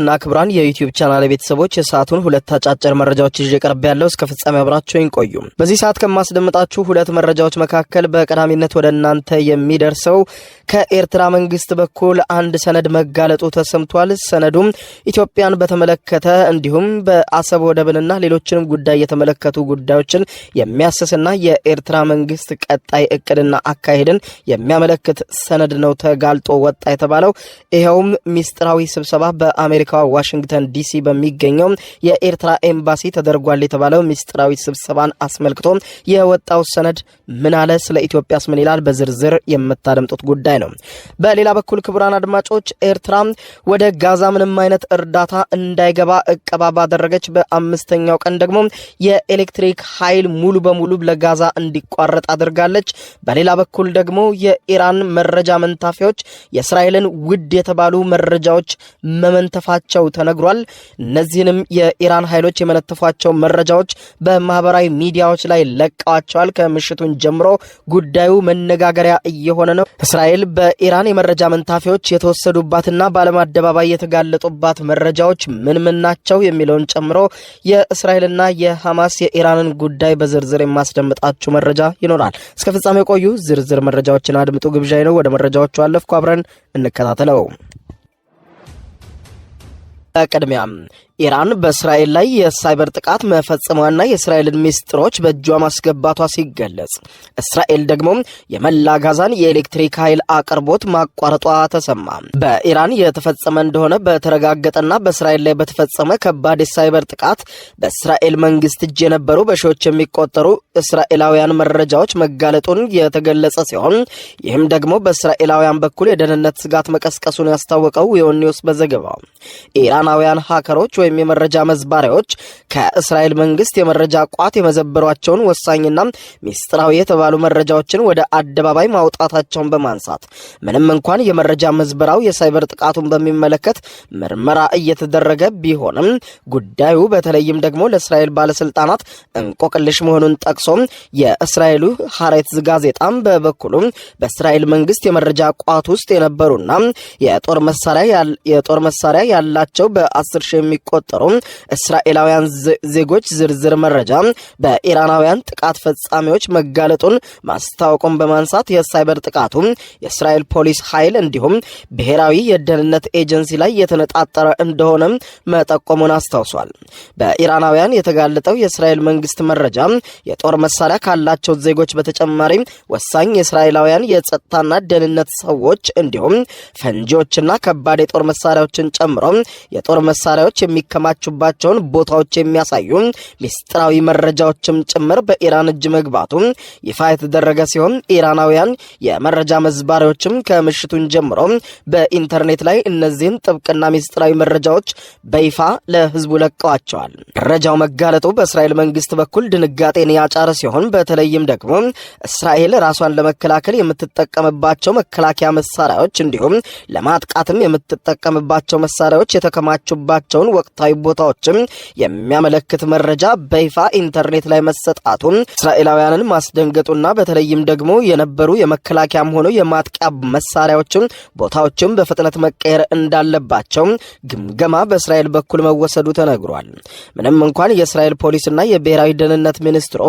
እና ክብራን የዩቲዩብ ቻናል ቤተሰቦች የሰዓቱን ሁለት አጫጭር መረጃዎች ይዤ ቀርብ ያለው እስከ ፍጻሜ አብራችሁኝ ቆዩ። በዚህ ሰዓት ከማስደምጣችሁ ሁለት መረጃዎች መካከል በቀዳሚነት ወደ እናንተ የሚደርሰው ከኤርትራ መንግስት በኩል አንድ ሰነድ መጋለጡ ተሰምቷል። ሰነዱም ኢትዮጵያን በተመለከተ እንዲሁም በአሰብ ወደብንና ሌሎችንም ጉዳይ የተመለከቱ ጉዳዮችን የሚያስስና የኤርትራ መንግስት ቀጣይ እቅድና አካሄድን የሚያመለክት ሰነድ ነው ተጋልጦ ወጣ የተባለው። ይሄውም ሚስጥራዊ ስብሰባ በአሜሪካ ዋሽንግተን ዲሲ በሚገኘው የኤርትራ ኤምባሲ ተደርጓል የተባለው ሚስጥራዊ ስብሰባን አስመልክቶ የወጣው ሰነድ ምን አለ፣ ስለ ኢትዮጵያስ ምን ይላል፣ በዝርዝር የምታደምጡት ጉዳይ ነው። በሌላ በኩል ክቡራን አድማጮች ኤርትራ ወደ ጋዛ ምንም አይነት እርዳታ እንዳይገባ እቀባ ባደረገች በአምስተኛው ቀን ደግሞ የኤሌክትሪክ ኃይል ሙሉ በሙሉ ለጋዛ እንዲቋረጥ አድርጋለች። በሌላ በኩል ደግሞ የኢራን መረጃ መንታፊዎች የእስራኤልን ውድ የተባሉ መረጃዎች መመንተፋቸው ተነግሯል። እነዚህንም የኢራን ኃይሎች የመነተፏቸው መረጃዎች በማህበራዊ ሚዲያዎች ላይ ለቀዋቸዋል። ከምሽቱን ጀምሮ ጉዳዩ መነጋገሪያ እየሆነ ነው። እስራኤል በኢራን የመረጃ መንታፊዎች የተወሰዱባትና በዓለም አደባባይ የተጋለጡባት መረጃዎች ምን ናቸው የሚለውን ጨምሮ የእስራኤልና የሐማስ የኢራንን ጉዳይ በዝርዝር የማስደምጣችሁ መረጃ ይኖራል። እስከ ፍጻሜ ቆዩ። ዝርዝር መረጃዎችን አድምጡ ግብዣይ ነው። ወደ መረጃዎቹ አለፍኩ። አብረን እንከታተለው። በቅድሚያ ኢራን በእስራኤል ላይ የሳይበር ጥቃት መፈጸሟና የእስራኤልን ሚስጥሮች በእጇ ማስገባቷ ሲገለጽ፣ እስራኤል ደግሞ የመላ ጋዛን የኤሌክትሪክ ኃይል አቅርቦት ማቋረጧ ተሰማ። በኢራን የተፈጸመ እንደሆነ በተረጋገጠና በእስራኤል ላይ በተፈጸመ ከባድ የሳይበር ጥቃት በእስራኤል መንግስት እጅ የነበሩ በሺዎች የሚቆጠሩ እስራኤላውያን መረጃዎች መጋለጡን የተገለጸ ሲሆን ይህም ደግሞ በእስራኤላውያን በኩል የደህንነት ስጋት መቀስቀሱን ያስታወቀው ዌዮኒውስ በዘገባው ኢራናውያን ሃከሮች ወይም የመረጃ መዝባሪያዎች ከእስራኤል መንግስት የመረጃ ቋት የመዘበሯቸውን ወሳኝና ሚስጥራዊ የተባሉ መረጃዎችን ወደ አደባባይ ማውጣታቸውን በማንሳት ምንም እንኳን የመረጃ መዝበራው የሳይበር ጥቃቱን በሚመለከት ምርመራ እየተደረገ ቢሆንም ጉዳዩ በተለይም ደግሞ ለእስራኤል ባለስልጣናት እንቆቅልሽ መሆኑን ጠቅሶ የእስራኤሉ ሐሬትዝ ጋዜጣም በበኩሉ በእስራኤል መንግስት የመረጃ ቋት ውስጥ የነበሩና የጦር መሳሪያ ያላቸው በ10 ሺህ የሚቆጠሩ እስራኤላውያን ዜጎች ዝርዝር መረጃ በኢራናውያን ጥቃት ፈጻሚዎች መጋለጡን ማስታወቁን በማንሳት የሳይበር ጥቃቱ የእስራኤል ፖሊስ ኃይል እንዲሁም ብሔራዊ የደህንነት ኤጀንሲ ላይ የተነጣጠረ እንደሆነ መጠቆሙን አስታውሷል። በኢራናውያን የተጋለጠው የእስራኤል መንግስት መረጃ የጦር መሳሪያ ካላቸው ዜጎች በተጨማሪ ወሳኝ የእስራኤላውያን የጸጥታና ደህንነት ሰዎች እንዲሁም ፈንጂዎችና ከባድ የጦር መሳሪያዎችን ጨምሮ የጦር መሳሪያዎች የሚከማቹባቸውን ቦታዎች የሚያሳዩ ሚስጥራዊ መረጃዎችም ጭምር በኢራን እጅ መግባቱ ይፋ የተደረገ ሲሆን ኢራናውያን የመረጃ መዝባሪዎችም ከምሽቱን ጀምሮ በኢንተርኔት ላይ እነዚህን ጥብቅና ሚስጥራዊ መረጃዎች በይፋ ለህዝቡ ለቀዋቸዋል። መረጃው መጋለጡ በእስራኤል መንግስት በኩል ድንጋጤን ያጫረ ሲሆን በተለይም ደግሞ እስራኤል ራሷን ለመከላከል የምትጠቀምባቸው መከላከያ መሳሪያዎች እንዲሁም ለማጥቃትም የምትጠቀምባቸው መሳሪያዎች የተከማቹባቸውን ወቅታዊ ቦታዎችም የሚያመለክት መረጃ በይፋ ኢንተርኔት ላይ መሰጣቱ እስራኤላውያንን ማስደንገጡና በተለይም ደግሞ የነበሩ የመከላከያም ሆነ የማጥቂያ መሳሪያዎችም ቦታዎችም በፍጥነት መቀየር እንዳለባቸው ግምገማ በእስራኤል በኩል መወሰዱ ተነግሯል። ምንም እንኳን የእስራኤል ፖሊስና የብሔራዊ ደህንነት ሚኒስትሩ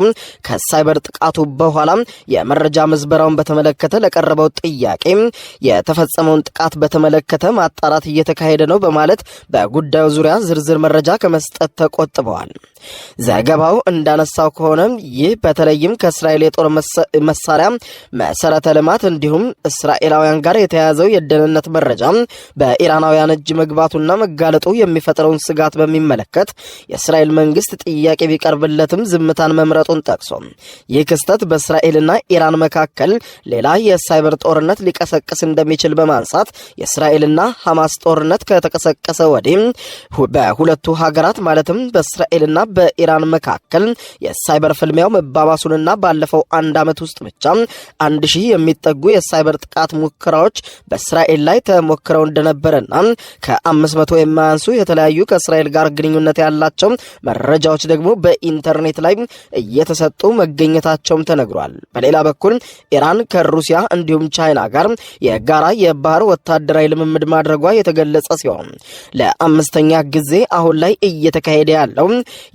ከሳይበር ጥቃቱ በኋላ የመረጃ መዝበራውን በተመለከተ ለቀረበው ጥያቄ የተፈጸመውን ጥቃት በተመለከተ ማጣራት እየተካሄደ ነው በማለት በጉዳዩ ዙሪያ ዝርዝር መረጃ ከመስጠት ተቆጥበዋል። ዘገባው እንዳነሳው ከሆነ ይህ በተለይም ከእስራኤል የጦር መሳሪያ መሰረተ ልማት እንዲሁም እስራኤላውያን ጋር የተያያዘው የደህንነት መረጃ በኢራናውያን እጅ መግባቱና መጋለጡ የሚፈጥረውን ስጋት በሚመለከት የእስራኤል መንግስት ጥያቄ ቢቀርብለትም ዝምታን መምረጡን ጠቅሶ ይህ ክስተት በእስራኤልና ኢራን መካከል ሌላ የሳይበር ጦርነት ሊቀሰቅስ እንደሚችል በማንሳት የእስራኤልና ሐማስ ጦርነት ከተቀሰቀሰ ወዲህ በሁለቱ ሀገራት ማለትም በእስራኤልና በኢራን መካከል የሳይበር ፍልሚያው መባባሱንና ባለፈው አንድ ዓመት ውስጥ ብቻ 1000 የሚጠጉ የሳይበር ጥቃት ሙከራዎች በእስራኤል ላይ ተሞክረው እንደነበረና ከ500 የማያንሱ የተለያዩ ከእስራኤል ጋር ግንኙነት ያላቸው መረጃዎች ደግሞ በኢንተርኔት ላይ እየተሰጡ መገኘታቸውም ተነግሯል። በሌላ በኩል ኢራን ከሩሲያ እንዲሁም ቻይና ጋር የጋራ የባህር ወታደራዊ ልምምድ ማድረጓ የተገለጸ ሲሆን ለአምስተኛ ጊዜ አሁን ላይ እየተካሄደ ያለው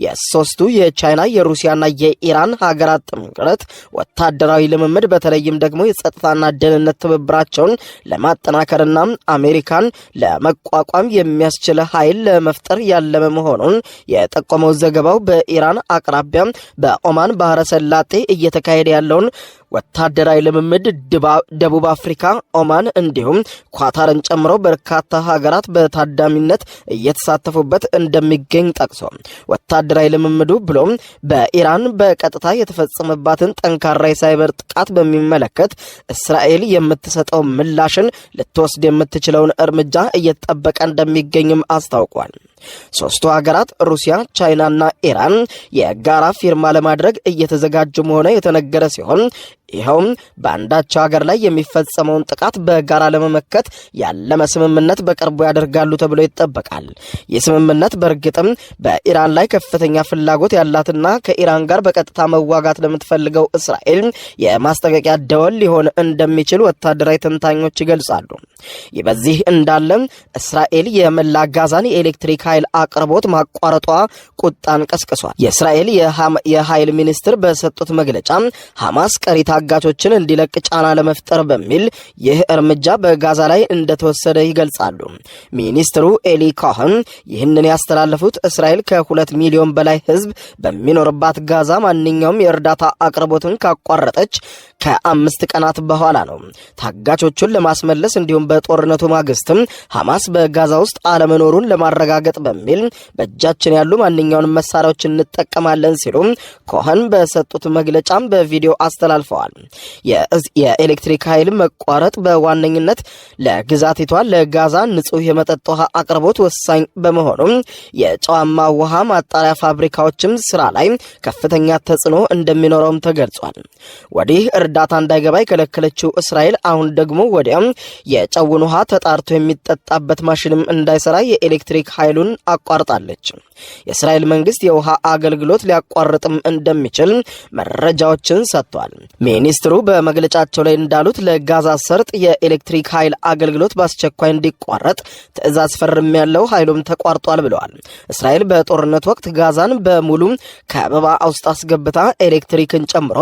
የሶስቱ የቻይና የሩሲያና የኢራን ሀገራት ጥምረት ወታደራዊ ልምምድ በተለይም ደግሞ የጸጥታና ደህንነት ትብብራቸውን ለማጠናከርና አሜሪካን ለመቋቋም የሚያስችል ኃይል ለመፍጠር ያለመ መሆኑን የጠቆመው ዘገባው በኢራን አቅራቢያ በኦማን ባህረ ሰላጤ እየተካሄደ ያለውን ወታደራዊ ልምምድ ደቡብ አፍሪካ፣ ኦማን እንዲሁም ኳታርን ጨምሮ በርካታ ሀገራት በታዳሚነት እየተሳተፉበት እንደሚገኝ ጠቅሶ ወታደራዊ ልምምዱ ብሎም በኢራን በቀጥታ የተፈጸመባትን ጠንካራ የሳይበር ጥቃት በሚመለከት እስራኤል የምትሰጠው ምላሽን ልትወስድ የምትችለውን እርምጃ እየተጠበቀ እንደሚገኝም አስታውቋል። ሶስቱ ሀገራት ሩሲያ፣ ቻይናና ኢራን የጋራ ፊርማ ለማድረግ እየተዘጋጁ መሆኑ የተነገረ ሲሆን ይኸውም በአንዳቸው ሀገር ላይ የሚፈጸመውን ጥቃት በጋራ ለመመከት ያለመ ስምምነት በቅርቡ ያደርጋሉ ተብሎ ይጠበቃል። ይህ ስምምነት በእርግጥም በኢራን ላይ ከፍተኛ ፍላጎት ያላትና ከኢራን ጋር በቀጥታ መዋጋት ለምትፈልገው እስራኤል የማስጠንቀቂያ ደወል ሊሆን እንደሚችል ወታደራዊ ተንታኞች ይገልጻሉ። ይህ በዚህ እንዳለ እስራኤል የመላ ጋዛን የኤሌክትሪክ ኃይል አቅርቦት ማቋረጧ ቁጣን ቀስቅሷል። የእስራኤል የኃይል ሚኒስትር በሰጡት መግለጫ ሐማስ ቀሪ ታጋቾችን እንዲለቅ ጫና ለመፍጠር በሚል ይህ እርምጃ በጋዛ ላይ እንደተወሰደ ይገልጻሉ። ሚኒስትሩ ኤሊ ኮሄን ይህንን ያስተላለፉት እስራኤል ከ2 ሚሊዮን በላይ ሕዝብ በሚኖርባት ጋዛ ማንኛውም የእርዳታ አቅርቦትን ካቋረጠች ከ5 ቀናት በኋላ ነው። ታጋቾቹን ለማስመለስ እንዲሁም በጦርነቱ ማግስትም ሐማስ በጋዛ ውስጥ አለመኖሩን ለማረጋገጥ በሚል በእጃችን ያሉ ማንኛውንም መሳሪያዎች እንጠቀማለን ሲሉ ኮሄን በሰጡት መግለጫም በቪዲዮ አስተላልፈዋል። የኤሌክትሪክ ኃይል መቋረጥ በዋነኝነት ለግዛቲቷ ለጋዛ ንጹህ የመጠጥ ውሃ አቅርቦት ወሳኝ በመሆኑም የጨዋማ ውሃ ማጣሪያ ፋብሪካዎችም ስራ ላይ ከፍተኛ ተጽዕኖ እንደሚኖረውም ተገልጿል። ወዲህ እርዳታ እንዳይገባ የከለከለችው እስራኤል አሁን ደግሞ ወዲያም የጨውን ውሃ ተጣርቶ የሚጠጣበት ማሽንም እንዳይሰራ የኤሌክትሪክ ኃይሉን አቋርጣለች። የእስራኤል መንግስት የውሃ አገልግሎት ሊያቋርጥም እንደሚችል መረጃዎችን ሰጥቷል። ሚኒስትሩ በመግለጫቸው ላይ እንዳሉት ለጋዛ ሰርጥ የኤሌክትሪክ ኃይል አገልግሎት በአስቸኳይ እንዲቋረጥ ትዕዛዝ ፈርሜያለሁ፣ ኃይሉም ተቋርጧል ብለዋል። እስራኤል በጦርነት ወቅት ጋዛን በሙሉ ከበባ ውስጥ አስገብታ ኤሌክትሪክን ጨምሮ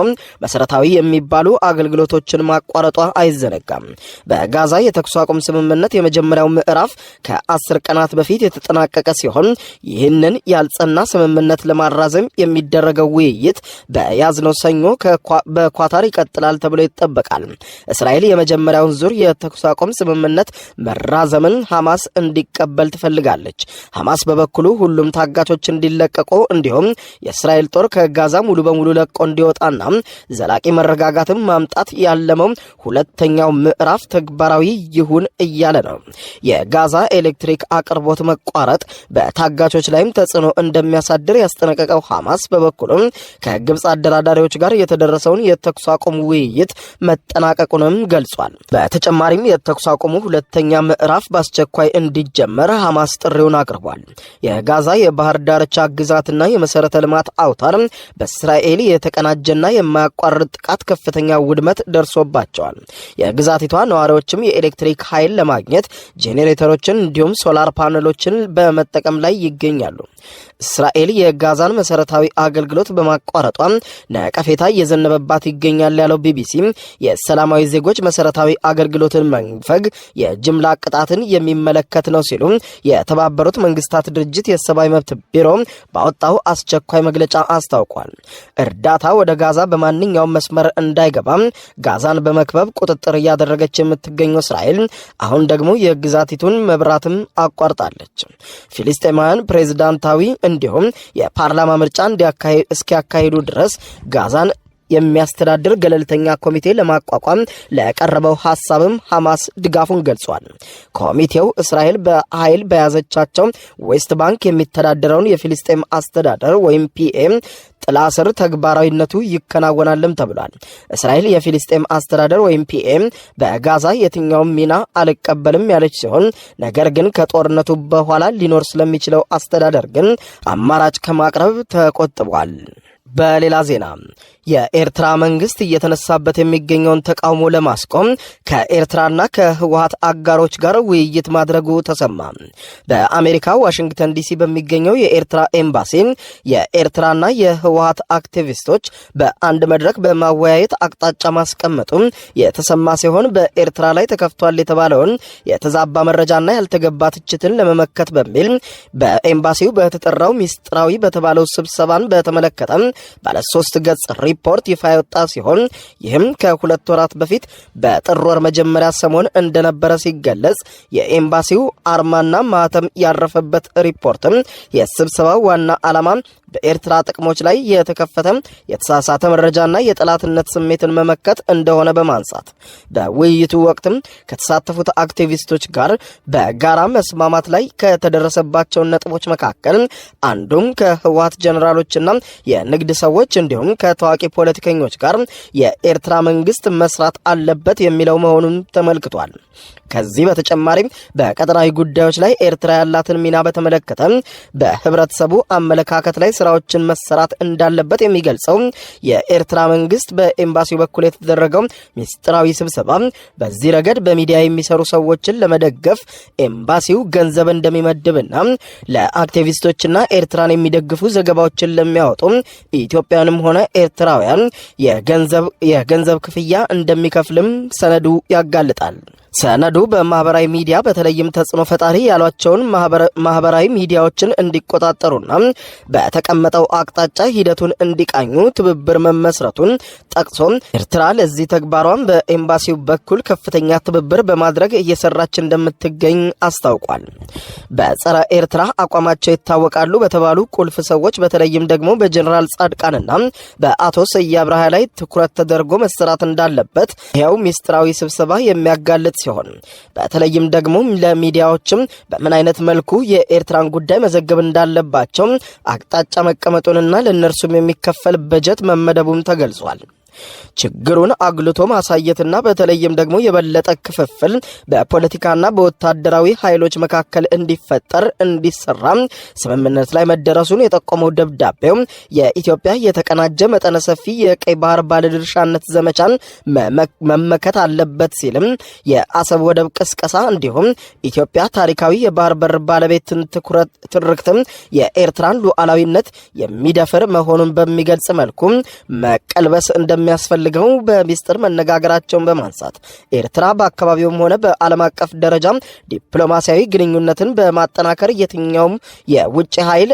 መሰረታዊ የሚባሉ አገልግሎቶችን ማቋረጧ አይዘነጋም። በጋዛ የተኩስ አቁም ስምምነት የመጀመሪያው ምዕራፍ ከ10 ቀናት በፊት የተጠናቀቀ ሲሆን ይህንን ያልጸና ስምምነት ለማራዘም የሚደረገው ውይይት በያዝነው ሰኞ በኳታር ይቀጥላል ተብሎ ይጠበቃል። እስራኤል የመጀመሪያውን ዙር የተኩስ አቁም ስምምነት መራዘምን ሐማስ እንዲቀበል ትፈልጋለች። ሐማስ በበኩሉ ሁሉም ታጋቾች እንዲለቀቁ እንዲሁም የእስራኤል ጦር ከጋዛ ሙሉ በሙሉ ለቆ እንዲወጣና ዘላቂ መረጋጋትን ማምጣት ያለመው ሁለተኛው ምዕራፍ ተግባራዊ ይሁን እያለ ነው። የጋዛ ኤሌክትሪክ አቅርቦት መቋረጥ በታጋቾች ላይም ተጽዕኖ እንደሚያሳድር ያስጠነቀቀው ሐማስ በበኩሉም ከግብፅ አደራዳሪዎች ጋር የተደረሰውን የተኩስ አቁም ውይይት መጠናቀቁንም ገልጿል። በተጨማሪም የተኩስ አቁሙ ሁለተኛ ምዕራፍ በአስቸኳይ እንዲጀመር ሐማስ ጥሪውን አቅርቧል። የጋዛ የባህር ዳርቻ ግዛትና የመሰረተ ልማት አውታር በእስራኤል የተቀናጀና የማያቋርጥ ጥቃት ከፍተኛ ውድመት ደርሶባቸዋል። የግዛቲቷ ነዋሪዎችም የኤሌክትሪክ ኃይል ለማግኘት ጄኔሬተሮችን እንዲሁም ሶላር ፓነሎችን በመጠቀም ላይ ይገኛሉ። እስራኤል የጋዛን መሰረታዊ አገልግሎት በማቋረጧ ነቀፌታ እየዘነበባት ይገኛል ያለው ቢቢሲ የሰላማዊ ዜጎች መሰረታዊ አገልግሎትን መንፈግ የጅምላ ቅጣትን የሚመለከት ነው ሲሉ የተባበሩት መንግስታት ድርጅት የሰብአዊ መብት ቢሮ ባወጣው አስቸኳይ መግለጫ አስታውቋል። እርዳታ ወደ ጋዛ በማንኛውም መስመር እንዳይገባ ጋዛን በመክበብ ቁጥጥር እያደረገች የምትገኘው እስራኤል አሁን ደግሞ የግዛቲቱን መብራትም አቋርጣለች። ፊሊስጤማውያን ፕሬዝዳንታዊ እንዲሁም የፓርላማ ምርጫ እስኪያካሂዱ ድረስ ጋዛን የሚያስተዳድር ገለልተኛ ኮሚቴ ለማቋቋም ለቀረበው ሐሳብም ሐማስ ድጋፉን ገልጿል። ኮሚቴው እስራኤል በኃይል በያዘቻቸው ዌስት ባንክ የሚተዳደረውን የፊልስጤም አስተዳደር ወይም ፒኤም ጥላ ስር ተግባራዊነቱ ይከናወናልም ተብሏል። እስራኤል የፊልስጤም አስተዳደር ወይም ፒኤም በጋዛ የትኛውም ሚና አልቀበልም ያለች ሲሆን ነገር ግን ከጦርነቱ በኋላ ሊኖር ስለሚችለው አስተዳደር ግን አማራጭ ከማቅረብ ተቆጥቧል። በሌላ ዜና የኤርትራ መንግስት እየተነሳበት የሚገኘውን ተቃውሞ ለማስቆም ከኤርትራና ከህወሓት አጋሮች ጋር ውይይት ማድረጉ ተሰማ። በአሜሪካ ዋሽንግተን ዲሲ በሚገኘው የኤርትራ ኤምባሲ የኤርትራና የህወሓት አክቲቪስቶች በአንድ መድረክ በማወያየት አቅጣጫ ማስቀመጡ የተሰማ ሲሆን በኤርትራ ላይ ተከፍቷል የተባለውን የተዛባ መረጃና ያልተገባ ትችትን ለመመከት በሚል በኤምባሲው በተጠራው ሚስጥራዊ በተባለው ስብሰባን በተመለከተ ባለ 3 ገጽ ሪፖርት ይፋ የወጣ ሲሆን ይህም ከ2 ወራት በፊት በጥር ወር መጀመሪያ ሰሞን እንደነበረ ሲገለጽ የኤምባሲው አርማና ማህተም ያረፈበት ሪፖርትም የስብሰባው ዋና ዓላማ በኤርትራ ጥቅሞች ላይ የተከፈተ የተሳሳተ መረጃና የጠላትነት ስሜትን መመከት እንደሆነ በማንሳት በውይይቱ ወቅትም ከተሳተፉት አክቲቪስቶች ጋር በጋራ መስማማት ላይ ከተደረሰባቸው ነጥቦች መካከል አንዱም ከህወሓት ጀነራሎችና የንግድ ሰዎች እንዲሁም ከታዋቂ ፖለቲከኞች ጋር የኤርትራ መንግስት መስራት አለበት የሚለው መሆኑን ተመልክቷል። ከዚህ በተጨማሪም በቀጠናዊ ጉዳዮች ላይ ኤርትራ ያላትን ሚና በተመለከተ በህብረተሰቡ አመለካከት ላይ ስራዎችን መሰራት እንዳለበት የሚገልጸው የኤርትራ መንግስት በኤምባሲው በኩል የተደረገው ሚስጥራዊ ስብሰባ በዚህ ረገድ በሚዲያ የሚሰሩ ሰዎችን ለመደገፍ ኤምባሲው ገንዘብ እንደሚመድብና ለአክቲቪስቶችና ኤርትራን የሚደግፉ ዘገባዎችን ለሚያወጡ ኢትዮጵያንም ሆነ ኤርትራውያን የገንዘብ ክፍያ እንደሚከፍልም ሰነዱ ያጋልጣል። ሰነዱ በማህበራዊ ሚዲያ በተለይም ተጽዕኖ ፈጣሪ ያሏቸውን ማህበራዊ ሚዲያዎችን እንዲቆጣጠሩና በተቀመጠው አቅጣጫ ሂደቱን እንዲቃኙ ትብብር መመስረቱን ጠቅሶ ኤርትራ ለዚህ ተግባሯን በኤምባሲው በኩል ከፍተኛ ትብብር በማድረግ እየሰራች እንደምትገኝ አስታውቋል። በጸረ ኤርትራ አቋማቸው ይታወቃሉ በተባሉ ቁልፍ ሰዎች በተለይም ደግሞ በጀነራል ጻድቃንና በአቶ ስዬ አብርሃ ላይ ትኩረት ተደርጎ መሰራት እንዳለበት ይኸው ሚስጥራዊ ስብሰባ የሚያጋልጥ ሲሆን በተለይም ደግሞ ለሚዲያዎችም በምን አይነት መልኩ የኤርትራን ጉዳይ መዘገብ እንዳለባቸው አቅጣጫ መቀመጡንና ለእነርሱም የሚከፈል በጀት መመደቡም ተገልጿል። ችግሩን አግልቶ ማሳየትና በተለይም ደግሞ የበለጠ ክፍፍል በፖለቲካና በወታደራዊ ኃይሎች መካከል እንዲፈጠር እንዲሰራ ስምምነት ላይ መደረሱን የጠቆመው ደብዳቤው የኢትዮጵያ የተቀናጀ መጠነ ሰፊ የቀይ ባህር ባለድርሻነት ዘመቻን መመከት አለበት ሲልም የአሰብ ወደብ ቅስቀሳ እንዲሁም ኢትዮጵያ ታሪካዊ የባህር በር ባለቤትን ትርክትም የኤርትራን ሉዓላዊነት የሚደፍር መሆኑን በሚገልጽ መልኩ መቀልበስ እንደሚያስፈልገው በሚስጥር መነጋገራቸውን በማንሳት ኤርትራ በአካባቢውም ሆነ በዓለም አቀፍ ደረጃ ዲፕሎማሲያዊ ግንኙነትን በማጠናከር የትኛውም የውጭ ኃይል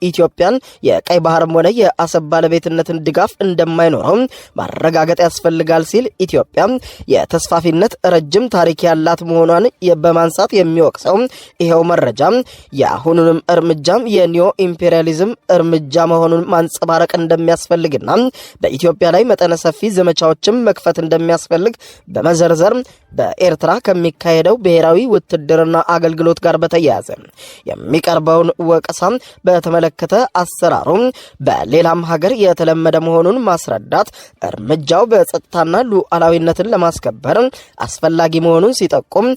ኢትዮጵያን የቀይ ባህርም ሆነ የአሰብ ባለቤትነትን ድጋፍ እንደማይኖረው ማረጋገጥ ያስፈልጋል ሲል ኢትዮጵያ የተስፋፊነት ረጅም ታሪክ ያላት መሆኗን በማንሳት የሚወቅሰው ይሄው መረጃ የአሁኑንም እርምጃ የኒዮ ኢምፔሪያሊዝም እርምጃ መሆኑን ማንጸባረቅ እንደሚያስፈልግና በኢትዮጵያ ላይ መጠነ ሰፊ ዘመቻዎችም መክፈት እንደሚያስፈልግ በመዘርዘር በኤርትራ ከሚካሄደው ብሔራዊ ውትድርና አገልግሎት ጋር በተያያዘ የሚቀርበውን ወቀሳ በተመለከተ አሰራሩ በሌላም ሀገር የተለመደ መሆኑን ማስረዳት እርምጃው በጸጥታና ሉዓላዊነትን ለማስከበር አስፈላጊ መሆኑን ሲጠቁም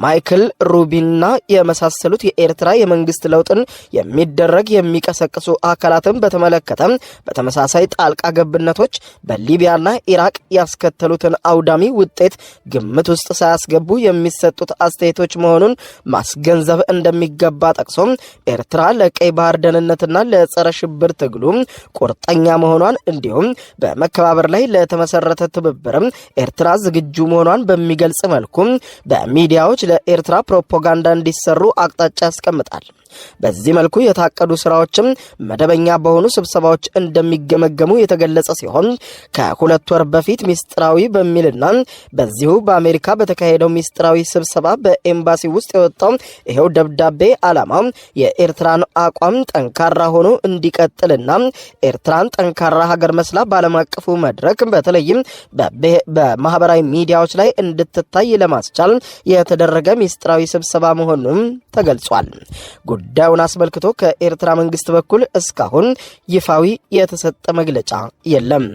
ማይክል ሩቢንና የመሳሰሉት የኤርትራ የመንግስት ለውጥን የሚቀሰቅሱ አካላትን በተመለከተ በተመሳሳይ ጣልቃ ገብነቶች በሊቢያና ኢራቅ ያስከተሉትን አውዳሚ ውጤት ግምት ውስጥ ሳያስገቡ የሚሰጡት አስተያየቶች መሆኑን ማስገንዘብ እንደሚገባ ጠቅሶ ኤርትራ ለቀይ ባህር ደህንነትና ለጸረ ሽብር ትግሉ ቁርጠኛ መሆኗን እንዲሁም በመከባበር ላይ ለተመሰረተ ትብብርም ኤርትራ ዝግጁ መሆኗን በሚገልጽ መልኩ በሚዲያዎች ለኤርትራ ፕሮፓጋንዳ እንዲሰሩ አቅጣጫ ያስቀምጣል። በዚህ መልኩ የታቀዱ ስራዎችም መደበኛ በሆኑ ስብሰባዎች እንደሚገመገሙ የተገለጸ ሲሆን ከ2 ወር በፊት ሚስጥራዊ በሚልና በዚሁ በአሜሪካ በተካሄደው ሚስጥራዊ ስብሰባ በኤምባሲ ውስጥ የወጣው ይሄው ደብዳቤ ዓላማ የኤርትራን አቋም ጠንካራ ሆኖ እንዲቀጥልና ኤርትራን ጠንካራ ሀገር መስላ በዓለም አቀፉ መድረክ በተለይም በማህበራዊ ሚዲያዎች ላይ እንድትታይ ለማስቻል የተደረገ ሚስጥራዊ ስብሰባ መሆኑን ተገልጿል። ጉዳዩን አስመልክቶ ከኤርትራ መንግስት በኩል እስካሁን ይፋዊ የተሰጠ መግለጫ የለም።